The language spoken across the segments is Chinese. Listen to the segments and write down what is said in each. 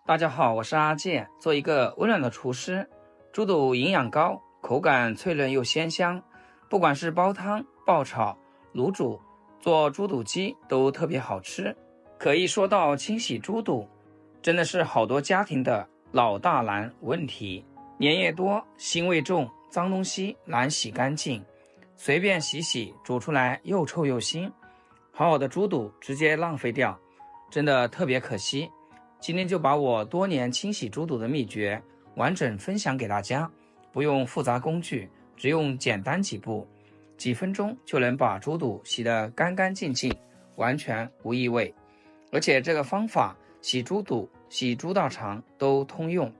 大家好，我是阿健，做一个温暖的厨师。猪肚营养高，口感脆嫩又鲜香，不管是煲汤、爆炒、卤煮，做猪肚鸡都特别好吃。可一说到清洗猪肚，真的是好多家庭的老大难问题。粘液多，腥味重，脏东西难洗干净，随便洗煮出来又臭又腥，好好的猪肚直接浪费掉，真的特别可惜。今天就把我多年清洗猪肚的秘诀完整分享给大家，不用复杂工具，只用简单几步，几分钟就能把猪肚洗得干干净净，完全无异味。而且这个方法洗猪肚、洗猪大肠都通用，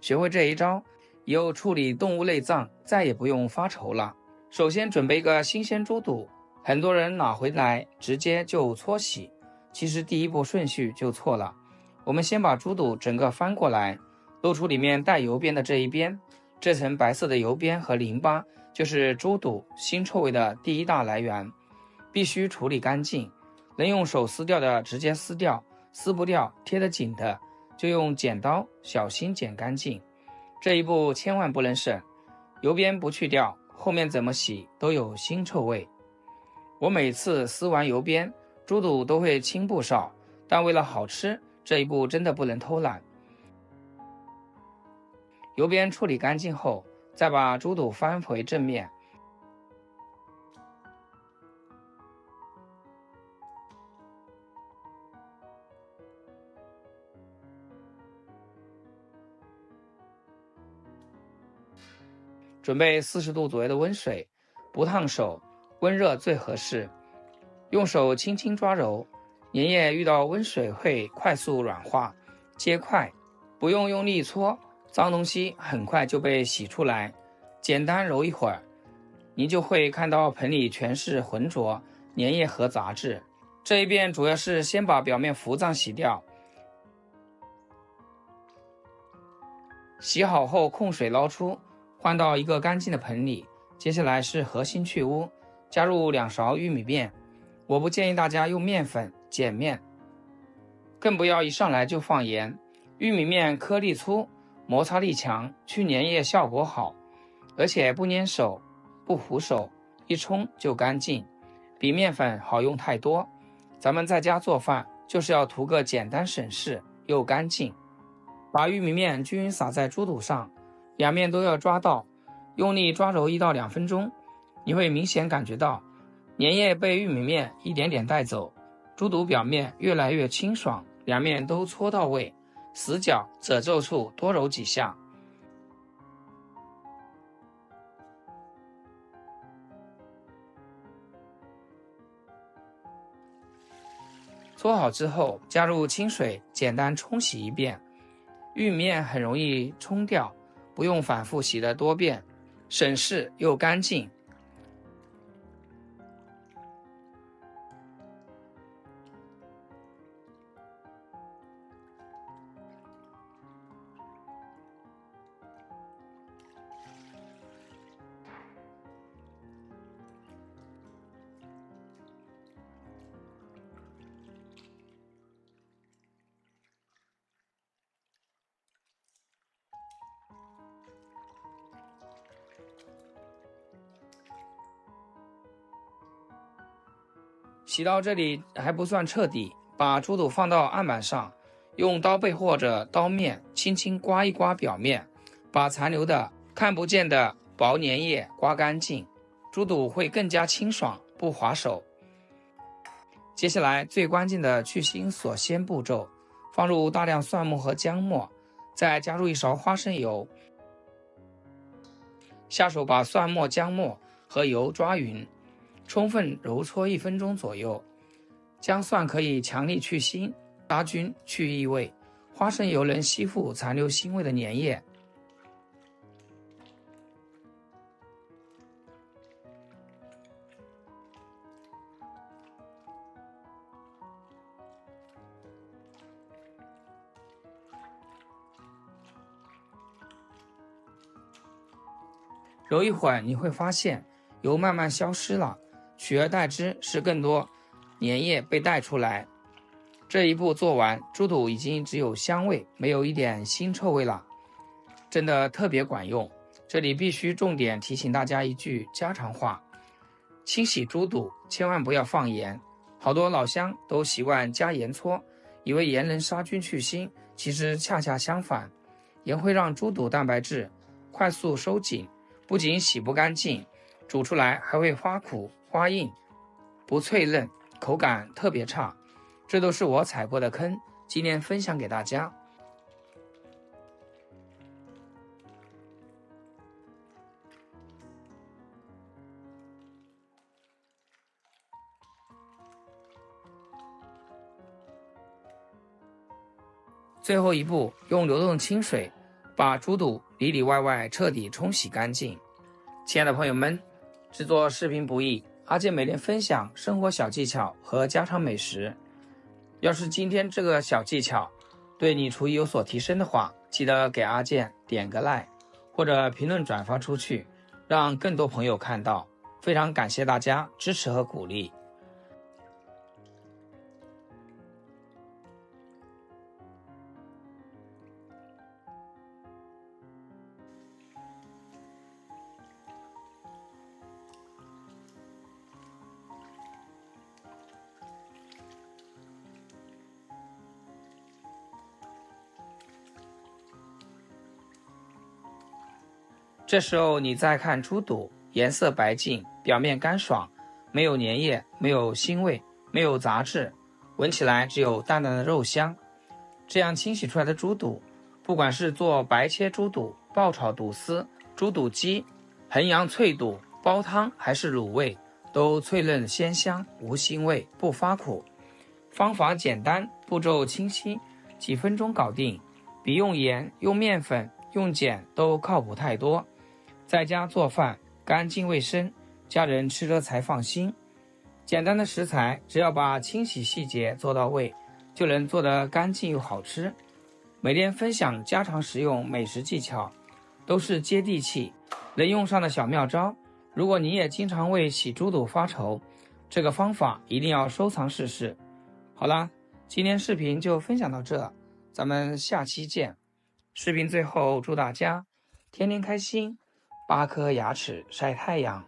学会这一招，以后处理动物内脏再也不用发愁了。首先准备一个新鲜猪肚，很多人拿回来直接就搓洗，其实第一步顺序就错了。我们先把猪肚整个翻过来，露出里面带油边的这一边，这层白色的油边和淋巴就是猪肚腥臭味的第一大来源，必须处理干净。能用手撕掉的直接撕掉，撕不掉贴得紧的就用剪刀小心剪干净，这一步千万不能省。油边不去掉，后面怎么洗都有腥臭味。我每次撕完油边，猪肚都会轻不少，但为了好吃，这一步真的不能偷懒。油边处理干净后，再把猪肚翻回正面，准备40度左右的温水，不烫手，温热最合适。用手轻轻抓揉，粘液遇到温水会快速软化，结块，不用用力搓，脏东西很快就被洗出来。简单揉一会儿，你就会看到盆里全是浑浊粘液和杂质。这一遍主要是先把表面浮脏洗掉，洗好后控水捞出，换到一个干净的盆里。接下来是核心去污，加入2勺玉米面。我不建议大家用面粉、碱面，更不要一上来就放盐。玉米面颗粒粗，摩擦力强，去粘液效果好，而且不粘手、不糊手，一冲就干净，比面粉好用太多。咱们在家做饭就是要图个简单省事又干净。把玉米面均匀撒在猪肚上，两面都要抓到，用力抓揉1到2分钟，你会明显感觉到粘液被玉米面一点点带走，猪肚表面越来越清爽，两面都搓到位，死角、褶皱处多揉几下。搓好之后，加入清水简单冲洗一遍。玉米面很容易冲掉，不用反复洗得多遍，省事又干净。洗到这里还不算彻底，把猪肚放到案板上，用刀背或者刀面轻轻刮一刮表面，把残留的看不见的薄粘液刮干净，猪肚会更加清爽，不划手。接下来最关键的去腥锁鲜步骤，放入大量蒜末和姜末，再加入1勺花生油，下手把蒜末、姜末和油抓匀，充分揉搓1分钟左右。姜蒜可以强力去腥、杀菌、去异味，花生油能吸附残留腥味的粘液。揉一会儿，你会发现油慢慢消失了，取而代之是更多粘液被带出来。这一步做完，猪肚已经只有香味，没有一点腥臭味了，真的特别管用。这里必须重点提醒大家一句家常话：清洗猪肚千万不要放盐。好多老乡都习惯加盐搓，以为盐能杀菌去腥，其实恰恰相反，盐会让猪肚蛋白质快速收紧，不仅洗不干净，煮出来还会发苦发硬，不脆嫩，口感特别差。这都是我踩过的坑，今天分享给大家。最后一步，用流动清水把猪肚里里外外彻底冲洗干净。亲爱的朋友们，制作视频不易，阿健每天分享生活小技巧和家常美食。要是今天这个小技巧对你厨艺有所提升的话，记得给阿健点个 like， 或者评论转发出去，让更多朋友看到。非常感谢大家支持和鼓励。这时候你再看猪肚，颜色白净，表面干爽，没有粘液，没有腥味，没有杂质，闻起来只有淡淡的肉香。这样清洗出来的猪肚，不管是做白切猪肚、爆炒肚丝、猪肚鸡、衡阳脆肚、煲汤还是卤味，都脆嫩鲜香，无腥味，不发苦。方法简单，步骤清晰，几分钟搞定，比用盐、用面粉、用碱都靠谱太多。在家做饭干净卫生，家人吃了才放心。简单的食材，只要把清洗细节做到位，就能做得干净又好吃。每天分享家常实用美食技巧，都是接地气能用上的小妙招。如果你也经常为洗猪肚发愁，这个方法一定要收藏试试。好啦，今天视频就分享到这，咱们下期见。视频最后祝大家天天开心，8颗牙齿晒太阳。